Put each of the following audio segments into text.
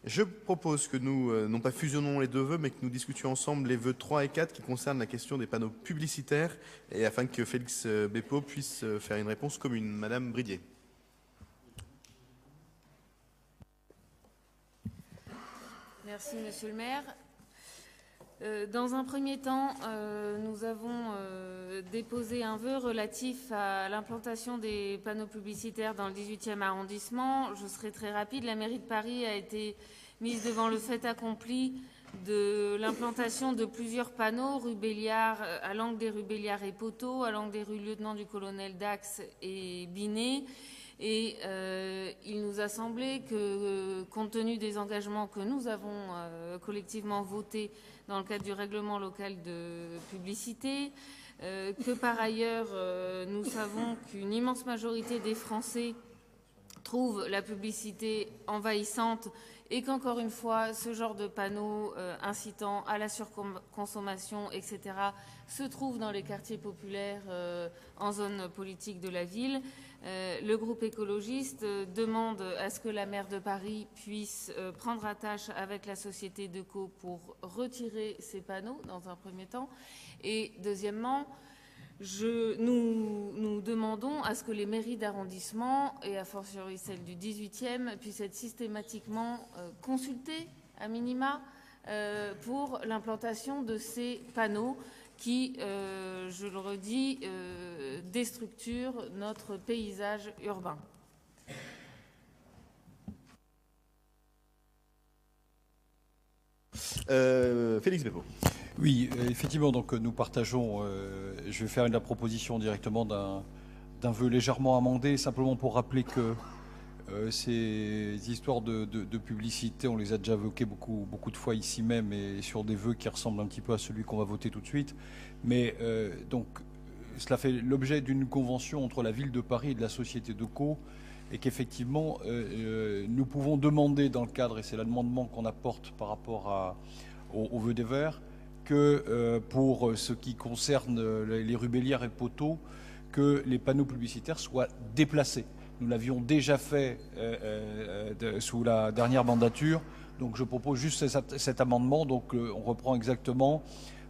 Je propose que nous, non pas fusionnons les deux vœux, mais que nous discutions ensemble les vœux 3 et 4 qui concernent la question des panneaux publicitaires, et afin que Félix Bépeau puisse faire une réponse commune. Madame Bridier. Merci, Monsieur le maire. Dans un premier temps, nous avons déposé un vœu relatif à l'implantation des panneaux publicitaires dans le 18e arrondissement. Je serai très rapide. La mairie de Paris a été mise devant le fait accompli de l'implantation de plusieurs panneaux, rue Béliard, à l'angle des rues Béliard et Poteau, à l'angle des rues Lieutenant du Colonel Dax et Binet. Et il nous a semblé que, compte tenu des engagements que nous avons collectivement votés dans le cadre du règlement local de publicité, que par ailleurs, nous savons qu'une immense majorité des Français trouvent la publicité envahissante et qu'encore une fois, ce genre de panneaux incitant à la surconsommation, etc., se trouvent dans les quartiers populaires en zone politique de la ville. Le groupe écologiste demande à ce que la maire de Paris puisse prendre attache avec la société Deco pour retirer ces panneaux dans un premier temps. Et deuxièmement, nous demandons à ce que les mairies d'arrondissement, et a fortiori celles du 18e, puissent être systématiquement consultées, à minima, pour l'implantation de ces panneaux qui, je le redis, déstructurent notre paysage urbain. Félix Bépeau. Oui, effectivement, donc nous partageons, je vais faire la proposition directement d'un vœu légèrement amendé, simplement pour rappeler que ces histoires de publicité, on les a déjà évoquées beaucoup de fois ici même, et sur des vœux qui ressemblent un petit peu à celui qu'on va voter tout de suite. Mais donc, cela fait l'objet d'une convention entre la ville de Paris et de la société Deco, et qu'effectivement, nous pouvons demander dans le cadre, et c'est l'amendement qu'on apporte par rapport au vœu des Verts, que pour ce qui concerne les rues Béliard et Poteau, que les panneaux publicitaires soient déplacés. Nous l'avions déjà fait sous la dernière mandature, donc je propose juste cet amendement. Donc on reprend exactement.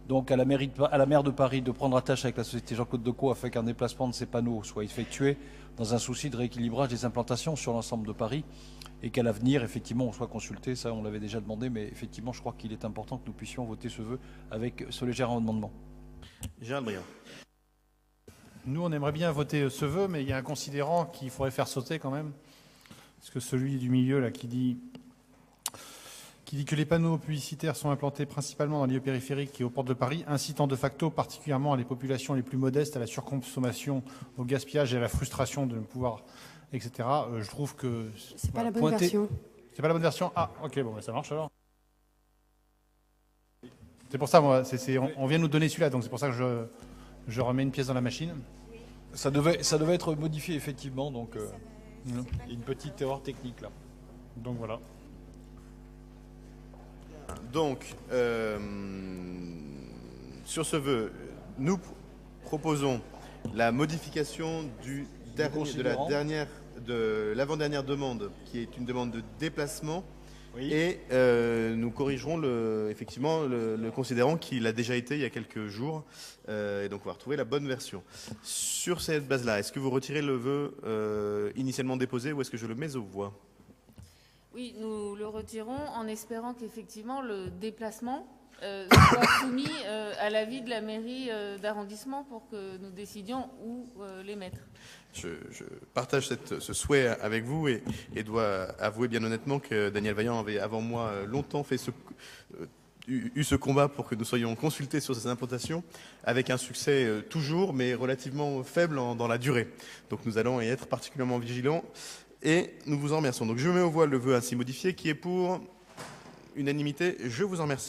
Donc à la maire de Paris de prendre attache avec la société Jean-Claude Decaux afin qu'un déplacement de ces panneaux soit effectué dans un souci de rééquilibrage des implantations sur l'ensemble de Paris, et qu'à l'avenir, effectivement, on soit consulté. Ça, on l'avait déjà demandé, mais effectivement, je crois qu'il est important que nous puissions voter ce vœu avec ce léger amendement. Gérald Briand. Nous, on aimerait bien voter ce vœu, mais il y a un considérant qu'il faudrait faire sauter quand même. Parce que celui du milieu, là, qui dit que les panneaux publicitaires sont implantés principalement dans les lieux périphériques et aux portes de Paris, incitant de facto particulièrement les populations les plus modestes à la surconsommation, au gaspillage et à la frustration de ne pouvoir, etc. Je trouve que... C'est pas la bonne version. C'est pas la bonne version? Ah, ok, bon, ça marche alors. C'est pour ça, moi, on vient de nous donner celui-là, donc c'est pour ça que je remets une pièce dans la machine. Ça devait être modifié, effectivement, donc il y a une petite erreur technique là. Donc voilà. Donc, sur ce vœu, nous proposons la modification de l'avant-dernière demande, qui est une demande de déplacement, oui. Et nous corrigerons effectivement le considérant qu'il a déjà été il y a quelques jours, et donc on va retrouver la bonne version. Sur cette base-là, est-ce que vous retirez le vœu initialement déposé, ou est-ce que je le mets aux voix ? Oui, nous le retirons en espérant qu'effectivement le déplacement soit soumis à l'avis de la mairie d'arrondissement pour que nous décidions où les mettre. Je partage ce souhait avec vous, et dois avouer bien honnêtement que Daniel Vaillant avait avant moi longtemps eu ce combat pour que nous soyons consultés sur ces implantations, avec un succès toujours, mais relativement faible dans la durée. Donc nous allons y être particulièrement vigilants. Et nous vous en remercions. Donc je mets aux voix le vœu ainsi modifié, qui est pour unanimité. Je vous en remercie.